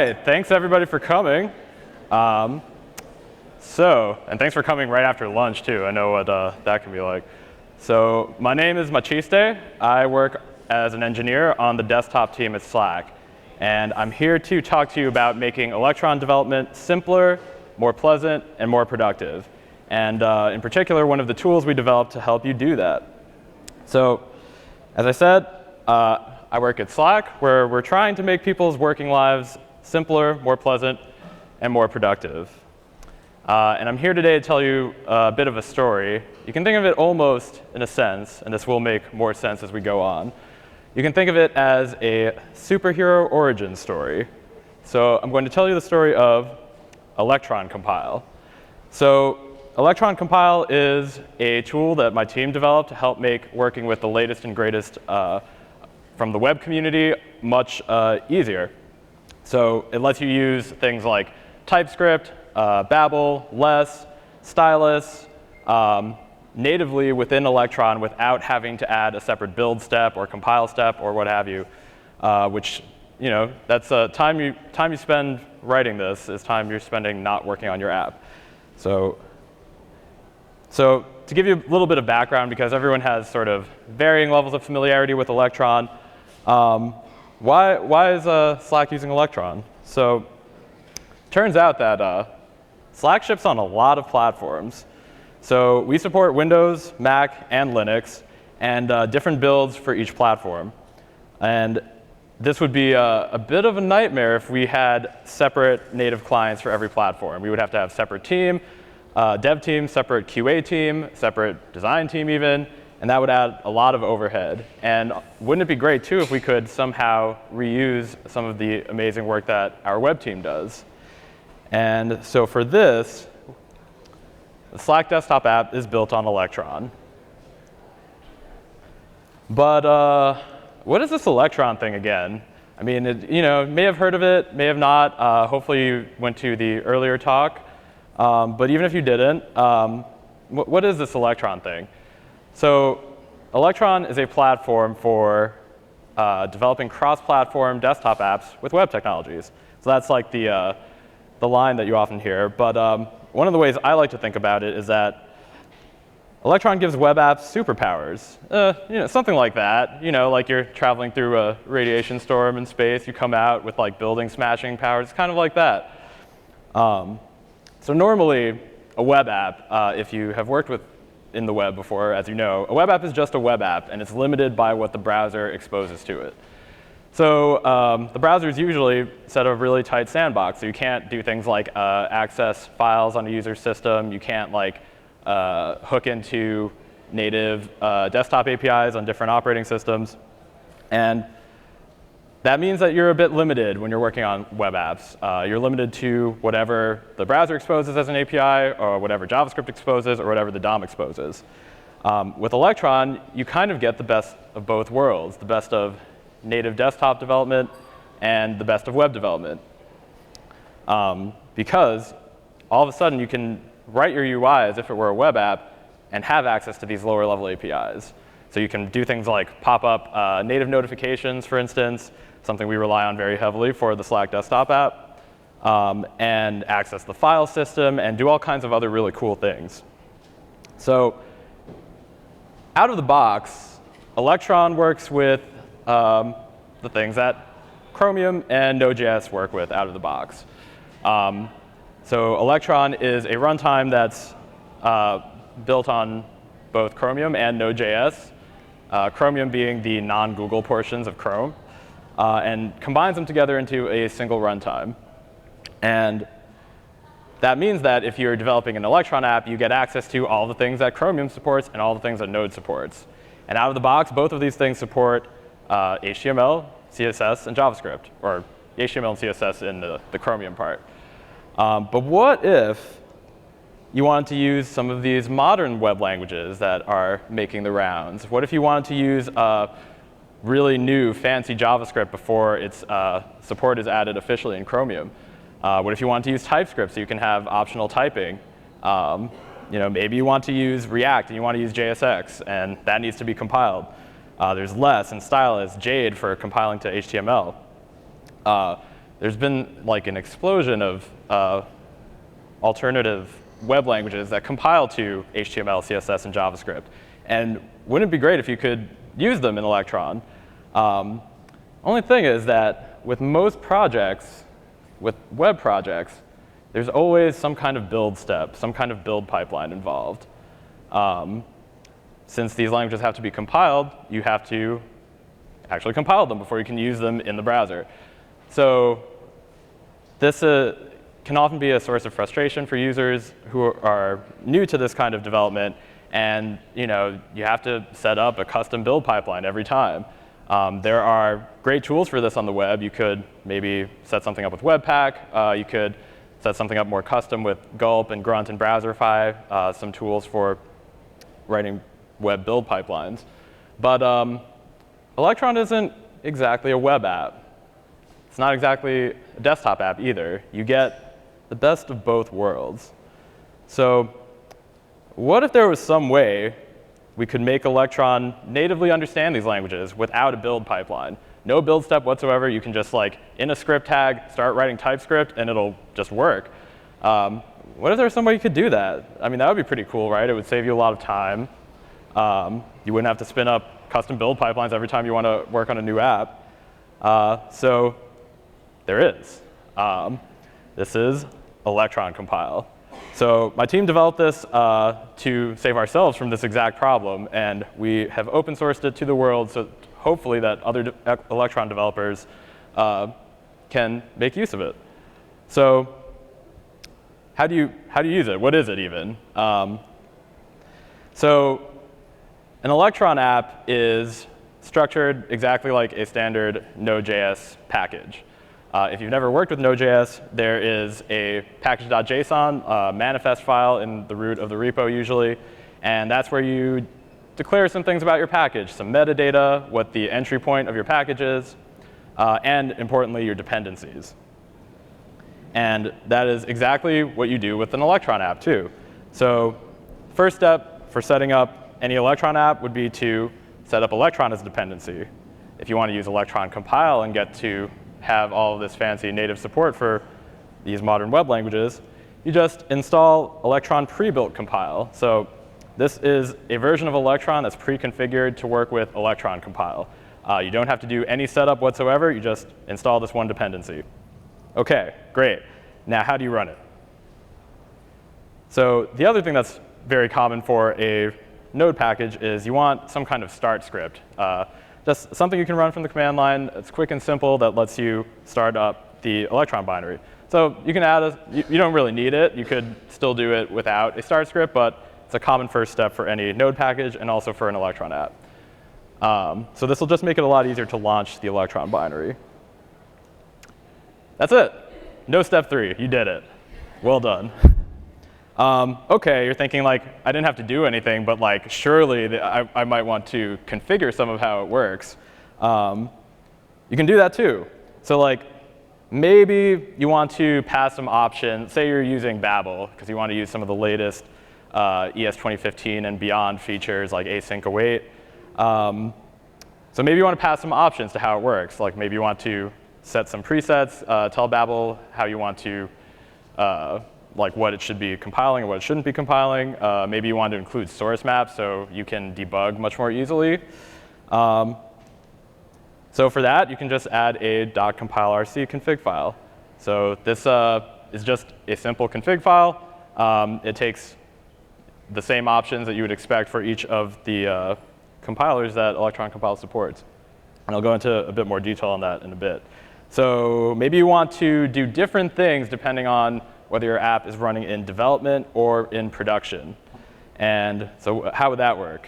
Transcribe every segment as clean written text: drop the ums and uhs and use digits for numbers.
right, thanks everybody for coming. And thanks for coming right after lunch too. I know what that can be like. So my name is Machiste. I work as an engineer on the desktop team at Slack. And I'm here to talk to you about making Electron development simpler, more pleasant, and more productive. And in particular, one of the tools we developed to help you do that. So as I said, I work at Slack, where we're trying to make people's working lives simpler, more pleasant, and more productive. And I'm here today to tell you a bit of a story. You can think of it almost in a sense, and this will make more sense as we go on. You can think of it as a superhero origin story. So I'm going to tell you the story of Electron Compile. So Electron Compile is a tool that my team developed to help make working with the latest and greatest from the web community much easier. So it lets you use things like TypeScript, Babel, Less, Stylus, natively within Electron without having to add a separate build step or compile step or what have you, which, you know, that's time you spend writing this is time you're spending not working on your app. So to give you a little bit of background, because everyone has sort of varying levels of familiarity with Electron, why is Slack using Electron? So turns out that Slack ships on a lot of platforms. So we support Windows, Mac, and Linux, and different builds for each platform. And this would be a bit of a nightmare if we had separate native clients for every platform. We would have to have separate team, dev team, separate QA team, separate design team even, and that would add a lot of overhead. And wouldn't it be great, too, if we could somehow reuse some of the amazing work that our web team does? And so for this, the Slack desktop app is built on Electron. But what is this Electron thing again? I mean, you may have heard of it, may have not. Hopefully you went to the earlier talk. But even if you didn't, what is this Electron thing? So Electron is a platform for developing cross-platform desktop apps with web technologies. So that's like the line that you often hear. But one of the ways I like to think about it is that Electron gives web apps superpowers. Something like that. Like you're traveling through a radiation storm in space. You come out with like building smashing powers. It's kind of like that. So normally, a web app, if you have worked in the web before, as you know, a web app is just a web app, and it's limited by what the browser exposes to it. So the browser is usually set a really tight sandbox, so you can't do things like access files on a user's system. You can't like hook into native desktop APIs on different operating systems. And that means that you're a bit limited when you're working on web apps. You're limited to whatever the browser exposes as an API, or whatever JavaScript exposes, or whatever the DOM exposes. With Electron, you kind of get the best of both worlds, the best of native desktop development and the best of web development. Because all of a sudden, you can write your UI as if it were a web app and have access to these lower level APIs. So you can do things like pop up native notifications, for instance, something we rely on very heavily for the Slack desktop app, and access the file system, and do all kinds of other really cool things. So out of the box, Electron works with the things that Chromium and Node.js work with out of the box. So Electron is a runtime that's built on both Chromium and Node.js, Chromium being the non-Google portions of Chrome, and combines them together into a single runtime. And that means that if you're developing an Electron app, you get access to all the things that Chromium supports and all the things that Node supports. And out of the box, both of these things support HTML, CSS, and JavaScript, or HTML and CSS in the Chromium part. But what if you wanted to use some of these modern web languages that are making the rounds? What if you wanted to use really new, fancy JavaScript before its support is added officially in Chromium? What if you want to use TypeScript so you can have optional typing? Maybe you want to use React and you want to use JSX, and that needs to be compiled. There's Less and Stylus, Jade for compiling to HTML. there's been like an explosion of alternative web languages that compile to HTML, CSS, and JavaScript. And wouldn't it be great if you could use them in Electron? Only thing is that with most projects, with web projects, there's always some kind of build step, some kind of build pipeline involved. Since these languages have to be compiled, you have to actually compile them before you can use them in the browser. So this can often be a source of frustration for users who are new to this kind of development, and you have to set up a custom build pipeline every time. There are great tools for this on the web. You could maybe set something up with Webpack. You could set something up more custom with Gulp and Grunt and Browserify, some tools for writing web build pipelines. But Electron isn't exactly a web app. It's not exactly a desktop app either. You get the best of both worlds. So what if there was some way we could make Electron natively understand these languages without a build pipeline? No build step whatsoever. You can just, like, in a script tag, start writing TypeScript, and it'll just work. What if there was some way you could do that? I mean, that would be pretty cool, right? It would save you a lot of time. You wouldn't have to spin up custom build pipelines every time you want to work on a new app. So there is. This is Electron Compile. So my team developed this to save ourselves from this exact problem, and we have open sourced it to the world, so hopefully that other Electron developers can make use of it. So how do you use it? What is it even? So an Electron app is structured exactly like a standard Node.js package. If you've never worked with Node.js, there is a package.json manifest file in the root of the repo usually, and that's where you declare some things about your package, some metadata, what the entry point of your package is, and importantly, your dependencies. And that is exactly what you do with an Electron app too. So first step for setting up any Electron app would be to set up Electron as a dependency. If you want to use Electron Compile and get to have all of this fancy native support for these modern web languages, you just install Electron pre-built compile. So this is a version of Electron that's pre-configured to work with Electron Compile. You don't have to do any setup whatsoever. You just install this one dependency. OK, great. Now, how do you run it? So the other thing that's very common for a Node package is you want some kind of start script. Just something you can run from the command line. It's quick and simple that lets you start up the Electron binary. So you can add you don't really need it. You could still do it without a start script, but it's a common first step for any Node package and also for an Electron app. So this will just make it a lot easier to launch the Electron binary. That's it. No step 3. You did it. Well done. OK, you're thinking, like, I didn't have to do anything, but like, surely I might want to configure some of how it works. You can do that too. So like, maybe you want to pass some options. Say you're using Babel, because you want to use some of the latest ES 2015 and beyond features like async await. So maybe you want to pass some options to how it works. Like maybe you want to set some presets, tell Babel how you want to like what it should be compiling and what it shouldn't be compiling. Maybe you want to include source maps so you can debug much more easily. So for that, you can just add a .compilerc config file. So this is just a simple config file. It takes the same options that you would expect for each of the compilers that Electron Compile supports. And I'll go into a bit more detail on that in a bit. So maybe you want to do different things depending on whether your app is running in development or in production. And so how would that work?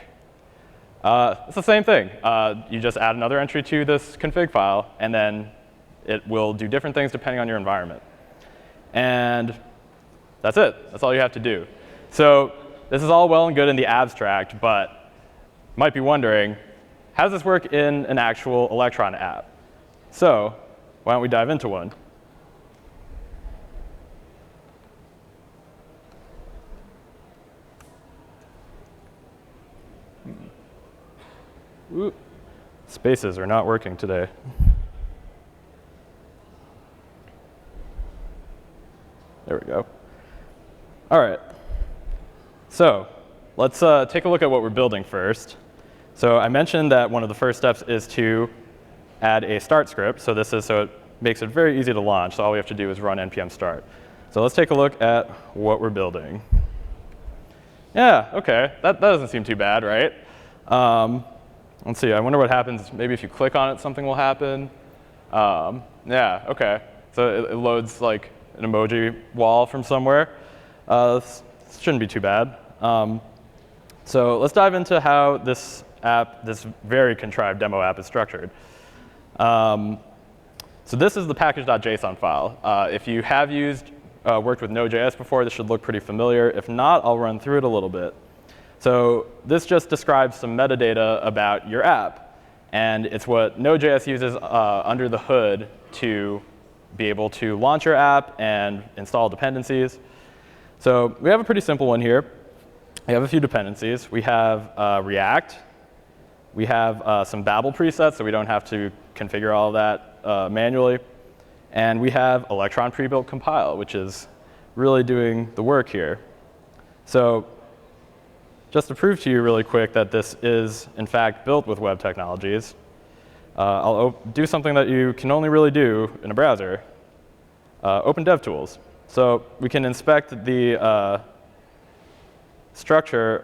It's the same thing. You just add another entry to this config file, and then it will do different things depending on your environment. And that's it. That's all you have to do. So this is all well and good in the abstract, but you might be wondering, how does this work in an actual Electron app? So why don't we dive into one? Ooh, spaces are not working today. All right. So let's take a look at what we're building first. So I mentioned that one of the first steps is to add a start script. So it makes it very easy to launch. So all we have to do is run npm start. So let's take a look at what we're building. Yeah, OK. That doesn't seem too bad, right? Let's see. I wonder what happens. Maybe if you click on it, something will happen. Yeah, OK. So it loads like an emoji wall from somewhere. This shouldn't be too bad. So let's dive into how this app, this very contrived demo app, is structured. So this is the package.json file. If you have worked with Node.js before, this should look pretty familiar. If not, I'll run through it a little bit. So this just describes some metadata about your app. And it's what Node.js uses under the hood to be able to launch your app and install dependencies. So we have a pretty simple one here. We have a few dependencies. We have React. We have some Babel presets, so we don't have to configure all of that manually. And we have Electron prebuilt compile, which is really doing the work here. So just to prove to you really quick that this is, in fact, built with web technologies, I'll do something that you can only really do in a browser, open DevTools. So we can inspect the structure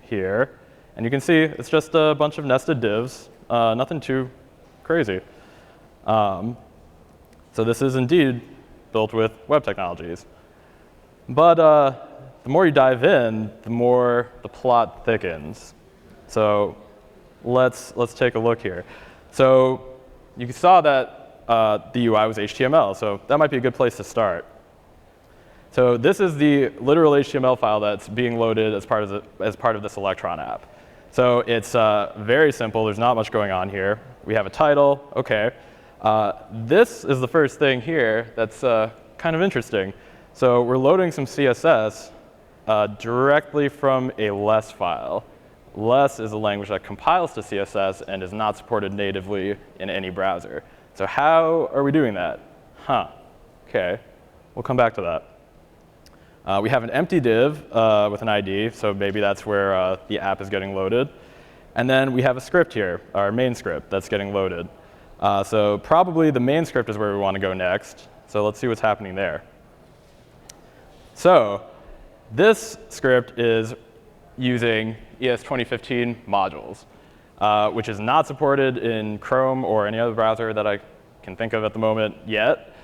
here. And you can see it's just a bunch of nested divs, nothing too crazy. So this is indeed built with web technologies. But the more you dive in, the more the plot thickens. So let's take a look here. So you saw that the UI was HTML, so that might be a good place to start. So this is the literal HTML file that's being loaded as part of this Electron app. So it's very simple. There's not much going on here. We have a title. OK. This is the first thing here that's kind of interesting. So we're loading some CSS directly from a less file. Less is a language that compiles to CSS and is not supported natively in any browser. So how are we doing that? OK. We'll come back to that. We have an empty div with an ID, so maybe that's where the app is getting loaded. And then we have a script here, our main script, that's getting loaded. So probably the main script is where we want to go next. So let's see what's happening there. So this script is using ES 2015 modules, which is not supported in Chrome or any other browser that I can think of at the moment yet.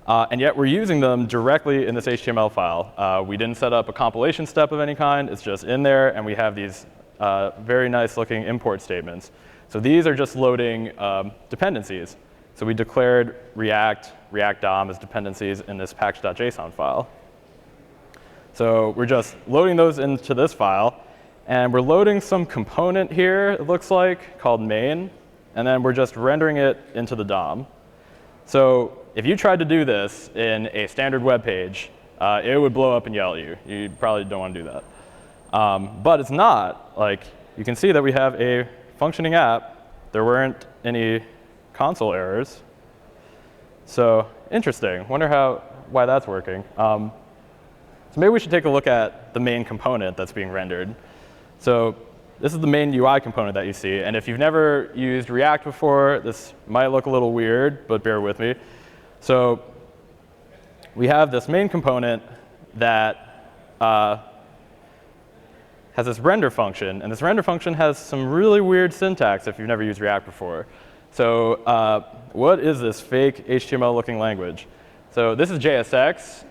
And yet we're using them directly in this HTML file. We didn't set up a compilation step of any kind. It's just in there. And we have these very nice looking import statements. So these are just loading dependencies. So we declared React DOM as dependencies in this package.json file. So we're just loading those into this file. And we're loading some component here, it looks like, called main. And then we're just rendering it into the DOM. So if you tried to do this in a standard web page, it would blow up and yell at you. You probably don't want to do that. But it's not. Like, you can see that we have a functioning app. There weren't any console errors. So interesting. Wonder why that's working. So maybe we should take a look at the main component that's being rendered. So this is the main UI component that you see. And if you've never used React before, this might look a little weird, but bear with me. So we have this main component that has this render function. And this render function has some really weird syntax if you've never used React before. So what is this fake HTML-looking language? So this is JSX,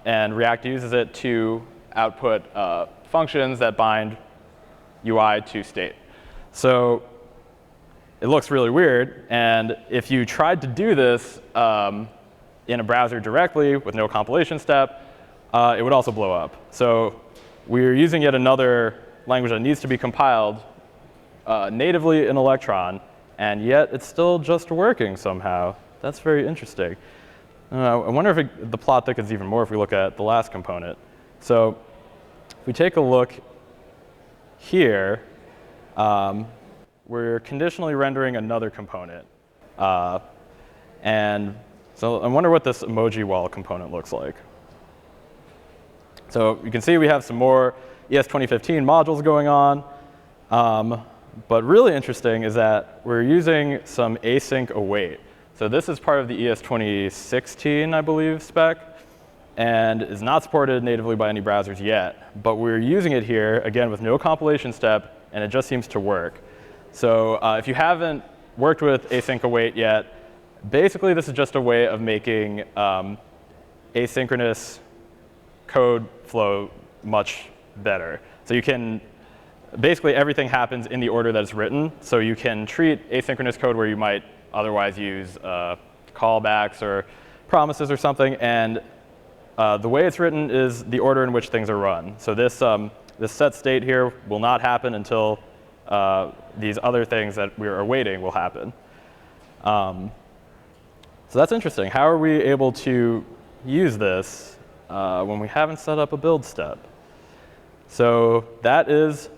and React uses it to output functions that bind UI to state. So it looks really weird. And if you tried to do this in a browser directly with no compilation step, it would also blow up. So we're using yet another language that needs to be compiled natively in Electron. And yet it's still just working somehow. That's very interesting. I wonder if the plot thickens even more if we look at the last component. So if we take a look here, we're conditionally rendering another component. And so I wonder what this emoji wall component looks like. So you can see we have some more ES 2015 modules going on. But really interesting is that we're using some async await. So this is part of the ES 2016, I believe, spec, and is not supported natively by any browsers yet. But we're using it here, again, with no compilation step, and it just seems to work. So if you haven't worked with async await yet, basically this is just a way of making asynchronous code flow much better. So you can, basically everything happens in the order that it's written. So you can treat asynchronous code where you might otherwise use callbacks or promises or something, and the way it's written is the order in which things are run. So this set state here will not happen until these other things that we're awaiting will happen. So that's interesting. How are we able to use this when we haven't set up a build step? So that is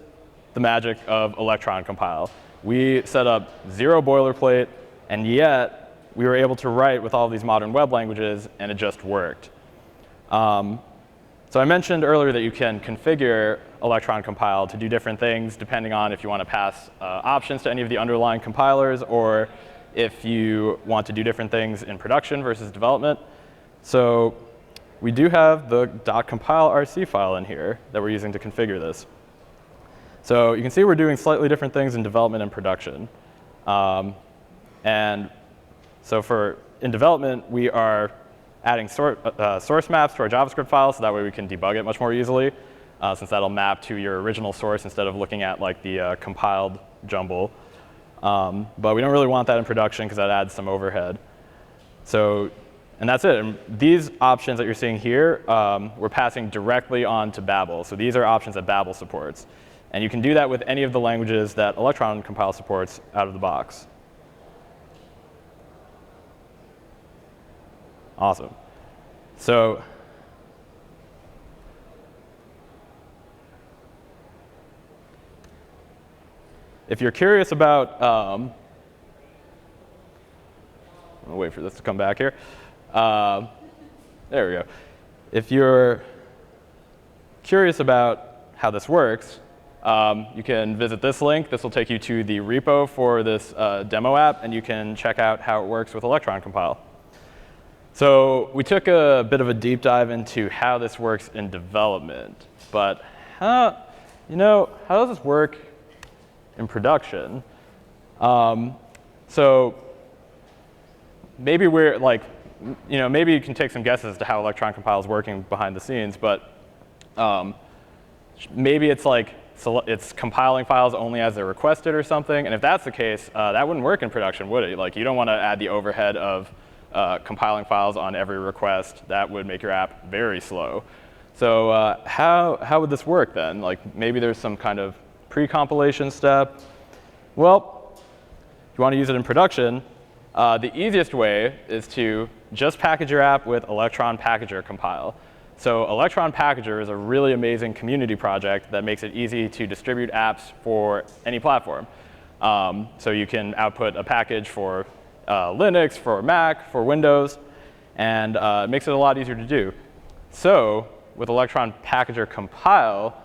the magic of Electron compile. We set up 0 boilerplate, and yet we were able to write with all these modern web languages, and it just worked. So I mentioned earlier that you can configure Electron compile to do different things depending on if you want to pass options to any of the underlying compilers or if you want to do different things in production versus development. So we do have the .compile.rc file in here that we're using to configure this. So you can see we're doing slightly different things in development and production. And so in development, we are adding source maps to our JavaScript file, so that way we can debug it much more easily, since that'll map to your original source instead of looking at like the compiled jumble. But we don't really want that in production because that adds some overhead. So, and that's it. And these options that you're seeing here, we're passing directly on to Babel. So these are options that Babel supports. And you can do that with any of the languages that Electron compile supports out of the box. Awesome. So if you're curious about, I'll wait for this to come back here. There we go. If you're curious about how this works, you can visit this link. This will take you to the repo for this demo app, and you can check out how it works with Electron compile. So we took a bit of a deep dive into how this works in development, but how does this work in production? So maybe we're like, maybe you can take some guesses as to how Electron compile is working behind the scenes, but maybe it's like it's compiling files only as they're requested or something. And if that's the case, that wouldn't work in production, would it? Like, you don't want to add the overhead of compiling files on every request. That would make your app very slow. So how would this work then? Like, maybe there's some kind of pre-compilation step. Well, if you want to use it in production, the easiest way is to just package your app with Electron Packager compile. So Electron Packager is a really amazing community project that makes it easy to distribute apps for any platform. So you can output a package for Linux, for Mac, for Windows, and it makes it a lot easier to do. So with Electron Packager compile,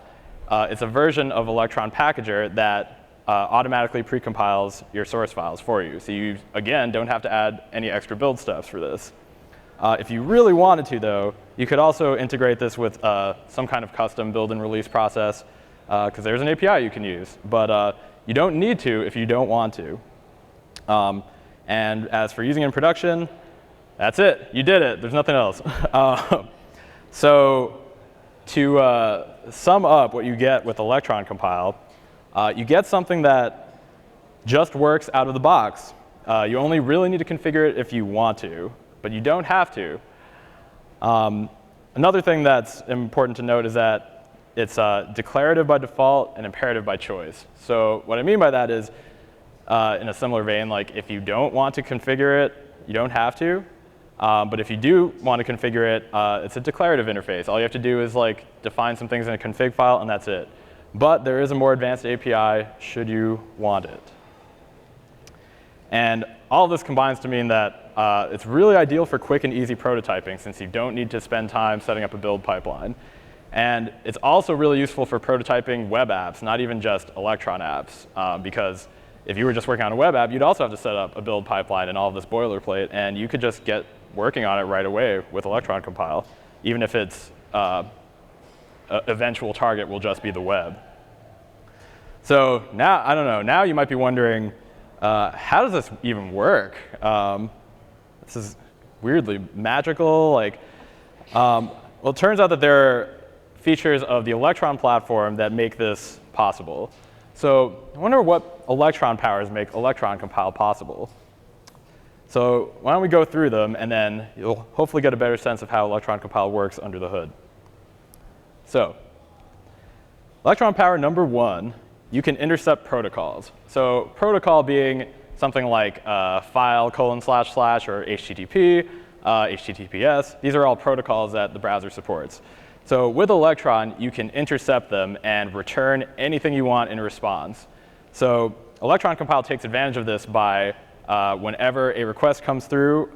it's a version of Electron Packager that automatically precompiles your source files for you. So you, again, don't have to add any extra build steps for this. If you really wanted to, though, you could also integrate this with some kind of custom build and release process, because there's an API you can use. But you don't need to if you don't want to. And as for using it in production, that's it. You did it. There's nothing else. So to sum up what you get with Electron compile, you get something that just works out of the box. You only really need to configure it if you want to, but you don't have to. Another thing that's important to note is that it's declarative by default and imperative by choice. So what I mean by that is, in a similar vein, like if you don't want to configure it, you don't have to. But if you do want to configure it, it's a declarative interface. All you have to do is like define some things in a config file, and that's it. But there is a more advanced API should you want it. And all of this combines to mean that it's really ideal for quick and easy prototyping, since you don't need to spend time setting up a build pipeline. And it's also really useful for prototyping web apps, not even just Electron apps, because if you were just working on a web app, you'd also have to set up a build pipeline and all of this boilerplate, and you could just get working on it right away with Electron Compile, even if its eventual target will just be the web. So now, I don't know, now you might be wondering, how does this even work? This is weirdly magical. Well, it turns out that there are features of the Electron platform that make this possible. So I wonder what Electron powers make Electron Compile possible. So why don't we go through them, and then you'll hopefully get a better sense of how Electron Compile works under the hood. So Electron power number 1, you can intercept protocols. So protocol being something like file : / or HTTP, HTTPS. These are all protocols that the browser supports. So with Electron, you can intercept them and return anything you want in response. So Electron Compile takes advantage of this by whenever a request comes through,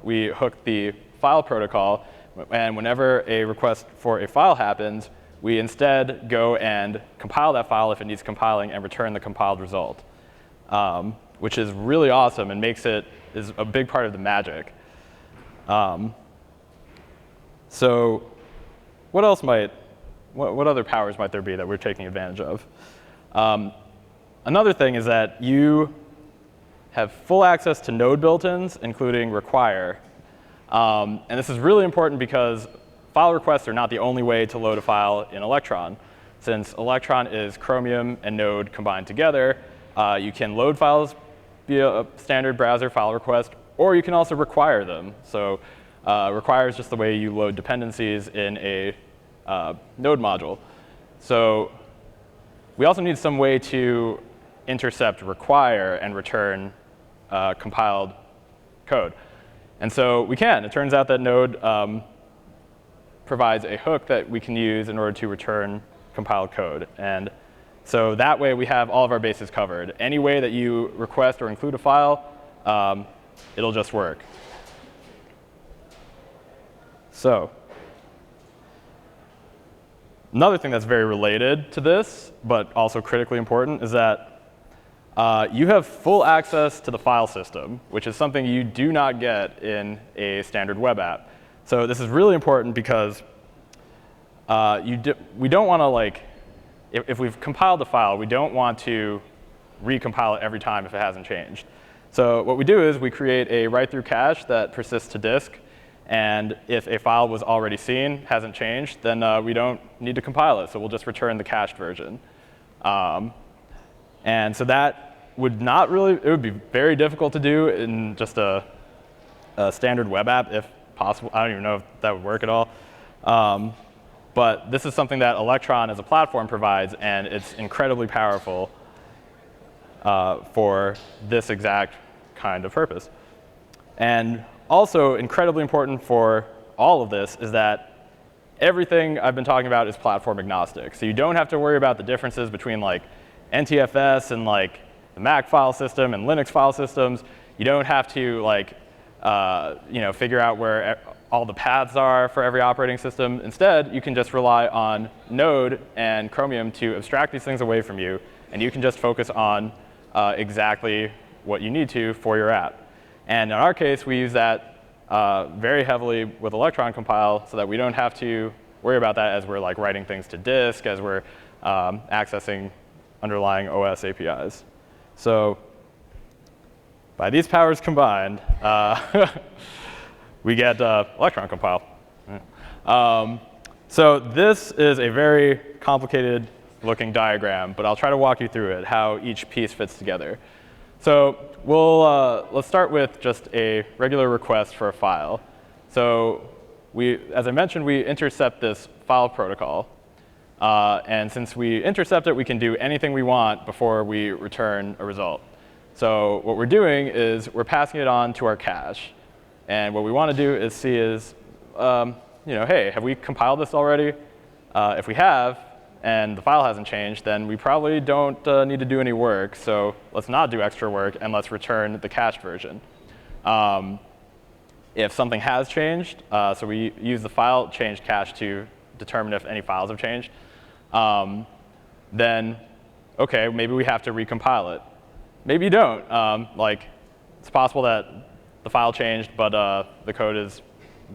we hook the file protocol, and whenever a request for a file happens, we instead go and compile that file if it needs compiling and return the compiled result, which is really awesome and is a big part of the magic. So what other powers might there be that we're taking advantage of? Another thing is that you have full access to node built-ins, including require. And this is really important because file requests are not the only way to load a file in Electron. Since Electron is Chromium and Node combined together, you can load files via a standard browser file request, or you can also require them. So require is just the way you load dependencies in a node module. So we also need some way to intercept require and return compiled code. And so we can. It turns out that Node provides a hook that we can use in order to return compiled code. And so that way we have all of our bases covered. Any way that you request or include a file, it'll just work. So another thing that's very related to this, but also critically important, is that you have full access to the file system, which is something you do not get in a standard web app. So this is really important because we don't want to, if we've compiled the file, we don't want to recompile it every time if it hasn't changed. So what we do is we create a write-through cache that persists to disk. And if a file was already seen, hasn't changed, then we don't need to compile it. So we'll just return the cached version. And so that would it would be very difficult to do in just a standard web app, if possible. I don't even know if that would work at all. But this is something that Electron as a platform provides, and it's incredibly powerful for this exact kind of purpose. And also incredibly important for all of this is that everything I've been talking about is platform agnostic. So you don't have to worry about the differences between NTFS and the Mac file system and Linux file systems. You don't have to figure out where all the paths are for every operating system. Instead, you can just rely on Node and Chromium to abstract these things away from you, and you can just focus on exactly what you need to for your app. And in our case, we use that very heavily with Electron Compile so that we don't have to worry about that as we're writing things to disk, as we're accessing underlying OS APIs. So by these powers combined, we get Electron Compile. So this is a very complicated looking diagram, but I'll try to walk you through it, how each piece fits together. So let's start with just a regular request for a file. So as I mentioned, we intercept this file protocol. And since we intercept it, we can do anything we want before we return a result. So what we're doing is we're passing it on to our cache. And what we want to do is see hey, have we compiled this already? If we have, and the file hasn't changed, then we probably don't need to do any work. So let's not do extra work, and let's return the cached version. If something has changed, so we use the file change cache to determine if any files have changed, then okay, maybe we have to recompile it. Maybe you don't. It's possible that the file changed, but the code is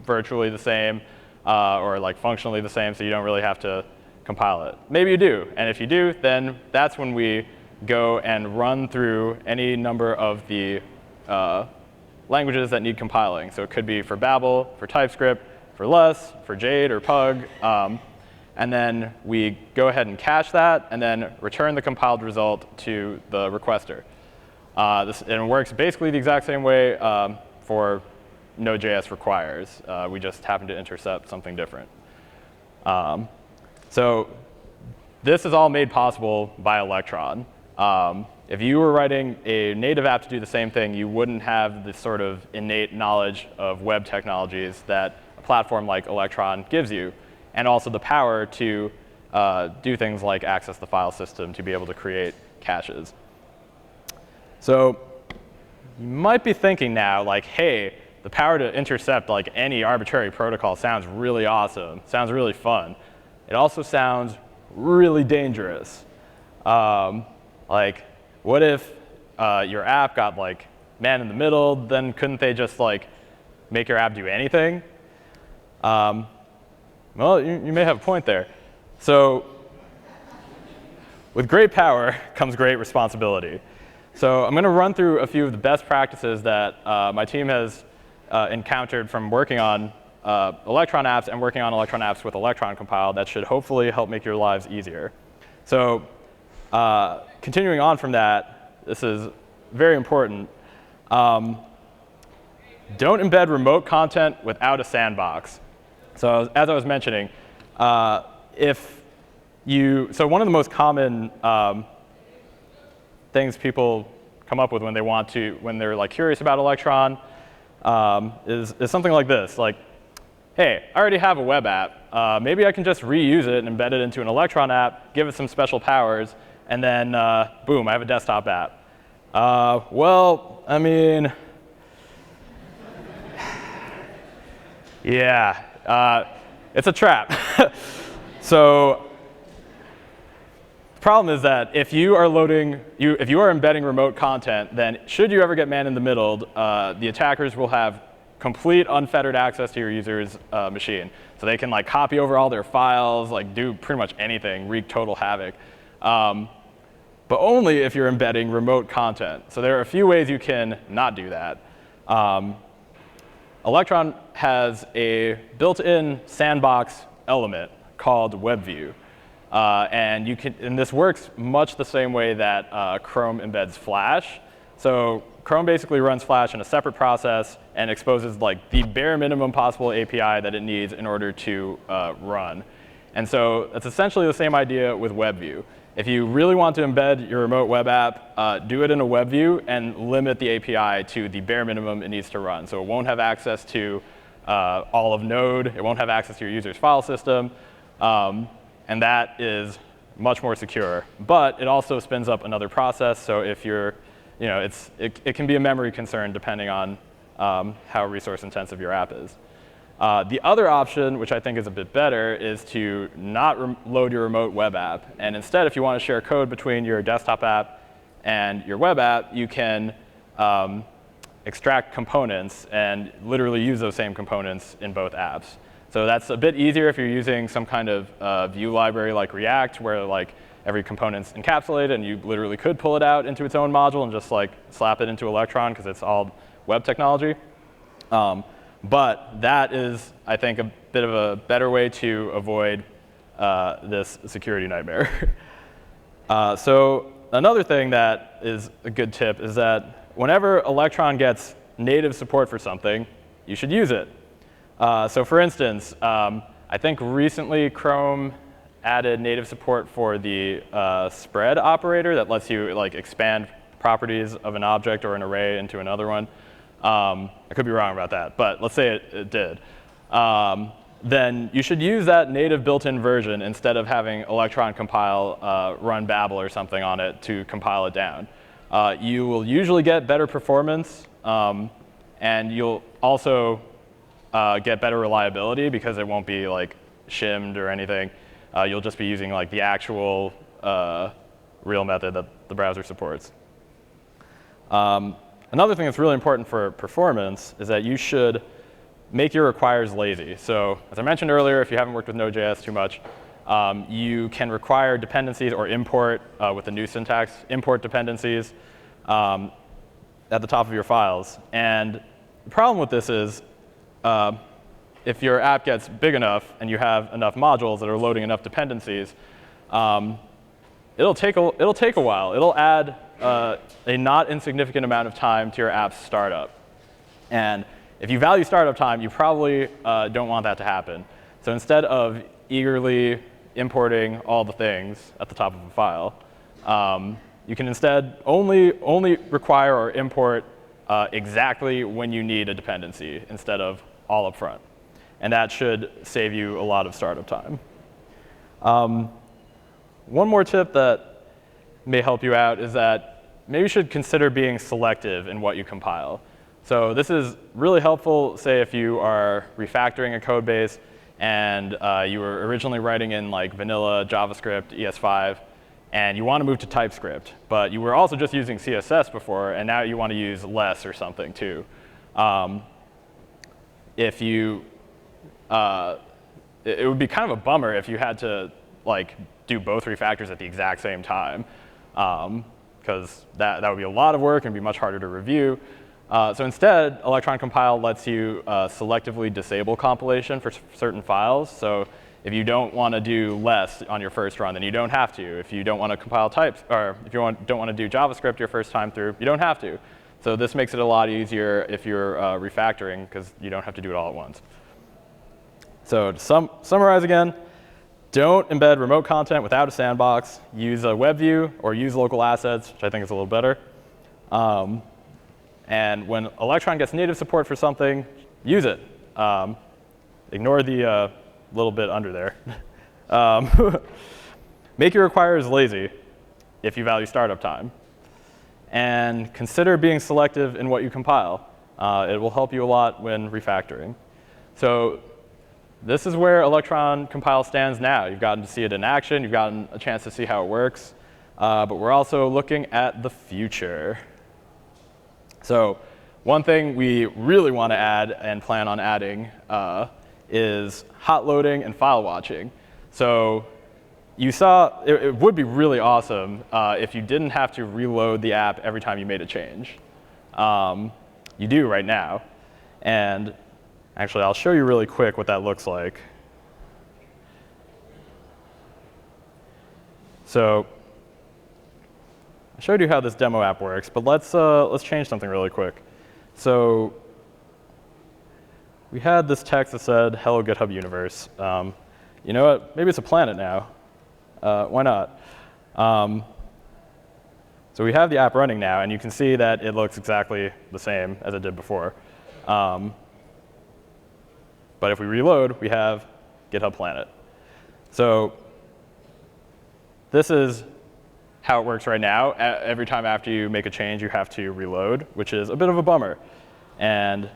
virtually the same or like functionally the same, so you don't really have to compile it. Maybe you do, and if you do, then that's when we go and run through any number of the languages that need compiling. So it could be for Babel, for TypeScript, for Less, for Jade or Pug, and then we go ahead and cache that, and then return the compiled result to the requester. And it works basically the exact same way for Node.js requires. We just happen to intercept something different. So this is all made possible by Electron. If you were writing a native app to do the same thing, you wouldn't have the sort of innate knowledge of web technologies that a platform like Electron gives you, and also the power to do things like access the file system to be able to create caches. So you might be thinking now, like, hey, the power to intercept like any arbitrary protocol sounds really awesome, sounds really fun. It also sounds really dangerous. Like, what if your app got like man in the middle? Then couldn't they just like make your app do anything? Well, you may have a point there. So with great power comes great responsibility. So I'm going to run through a few of the best practices that my team has encountered from working on Electron apps and working on Electron apps with Electron Compile that should hopefully help make your lives easier. So continuing on from that, this is very important. Don't embed remote content without a sandbox. So as I was mentioning, so one of the most common things people come up with when they're like curious about Electron is something like this. Like, hey, I already have a web app. Maybe I can just reuse it and embed it into an Electron app, give it some special powers, and then boom, I have a desktop app. Well, I mean, yeah. It's a trap. So the problem is that if you are embedding remote content, then should you ever get man in the middle, the attackers will have complete unfettered access to your user's machine. So they can like copy over all their files, like do pretty much anything, wreak total havoc. But only if you're embedding remote content. So there are a few ways you can not do that. Electron has a built-in sandbox element called WebView. And this works much the same way that Chrome embeds Flash. So Chrome basically runs Flash in a separate process and exposes like the bare minimum possible API that it needs in order to run. And so it's essentially the same idea with WebView. If you really want to embed your remote web app, do it in a WebView and limit the API to the bare minimum it needs to run. So it won't have access to all of Node. It won't have access to your user's file system. And that is much more secure. But it also spins up another process. So if you're, it can be a memory concern depending on how resource intensive your app is. The other option, which I think is a bit better, is to not load your remote web app. And instead, if you want to share code between your desktop app and your web app, you can extract components and literally use those same components in both apps. So that's a bit easier if you're using some kind of view library like React, where like every component's encapsulated, and you literally could pull it out into its own module and just like slap it into Electron because it's all web technology. But that is, I think, a bit of a better way to avoid this security nightmare. So another thing that is a good tip is that whenever Electron gets native support for something, you should use it. So for instance, I think recently Chrome added native support for the spread operator that lets you like expand properties of an object or an array into another one. I could be wrong about that, but let's say it did. Then you should use that native built-in version instead of having Electron compile run Babel or something on it to compile it down. You will usually get better performance, and you'll also get better reliability because it won't be like shimmed or anything. You'll just be using like the actual real method that the browser supports. Another thing that's really important for performance is that you should make your requires lazy. So as I mentioned earlier, if you haven't worked with Node.js too much, you can require dependencies or import with the new syntax, import dependencies at the top of your files. And the problem with this is if your app gets big enough and you have enough modules that are loading enough dependencies, it'll take a while. It'll add a not insignificant amount of time to your app's startup. And if you value startup time, you probably don't want that to happen. So instead of eagerly importing all the things at the top of a file, you can instead only require or import exactly when you need a dependency instead of all up front. And that should save you a lot of startup time. One more tip that may help you out is that maybe you should consider being selective in what you compile. So this is really helpful, say, if you are refactoring a code base and you were originally writing in like vanilla JavaScript, ES5, and you want to move to TypeScript, but you were also just using CSS before, and now you want to use less or something too. If you, it would be kind of a bummer if you had to like do both refactors at the exact same time, because that would be a lot of work and be much harder to review. So instead, Electron Compile lets you selectively disable compilation for certain files. So if you don't want to do less on your first run, then you don't have to. If you don't want to compile types, or if you don't want to do JavaScript your first time through, you don't have to. So this makes it a lot easier if you're refactoring, because you don't have to do it all at once. So to summarize again, don't embed remote content without a sandbox. Use a web view or use local assets, which I think is a little better. And when Electron gets native support for something, use it. Ignore the little bit under there. Make your requires lazy if you value startup time. And consider being selective in what you compile. It will help you a lot when refactoring. So this is where Electron Compile stands now. You've gotten to see it in action. You've gotten a chance to see how it works. But we're also looking at the future. So one thing we really want to add and plan on adding is hot loading and file watching. So you saw it would be really awesome if you didn't have to reload the app every time you made a change. You do right now. And actually, I'll show you really quick what that looks like. So I showed you how this demo app works, but let's change something really quick. So we had this text that said, "Hello GitHub universe." You know what? Maybe it's a planet now. Why not? So we have the app running now, and you can see that it looks exactly the same as it did before. But if we reload, we have GitHub Planet. So this is how it works right now. Every time after you make a change, you have to reload, which is a bit of a bummer. And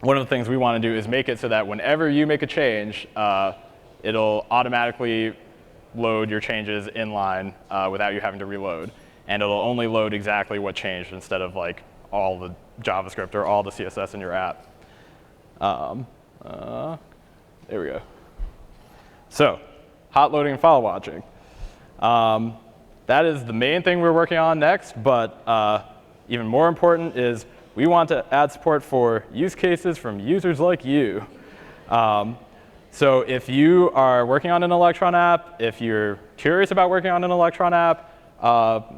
one of the things we want to do is make it so that whenever you make a change, it'll automatically load your changes inline without you having to reload. And it'll only load exactly what changed instead of like all the JavaScript or all the CSS in your app. There we go. So hot loading and file watching. That is the main thing we're working on next, but even more important is we want to add support for use cases from users like you. So if you are working on an Electron app, if you're curious about working on an Electron app,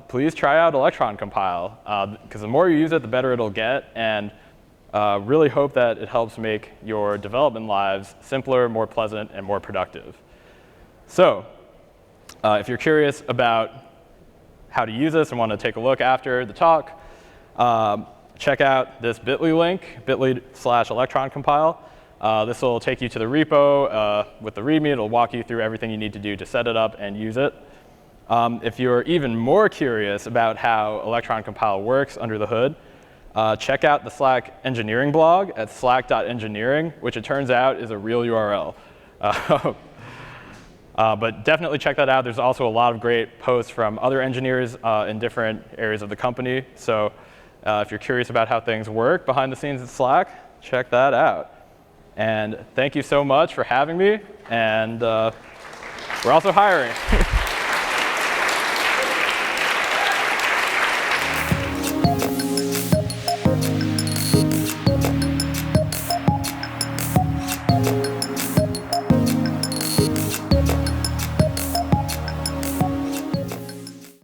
please try out Electron Compile, because the more you use it, the better it'll get, and really hope that it helps make your development lives simpler, more pleasant, and more productive. So if you're curious about how to use this and want to take a look after the talk, check out this bit.ly link, bit.ly/Electron Compile. This will take you to the repo with the README. It'll walk you through everything you need to do to set it up and use it. If you're even more curious about how Electron Compile works under the hood, check out the Slack engineering blog at slack.engineering, which it turns out is a real URL. But definitely check that out. There's also a lot of great posts from other engineers in different areas of the company. So if you're curious about how things work behind the scenes at Slack, check that out. And thank you so much for having me. And we're also hiring.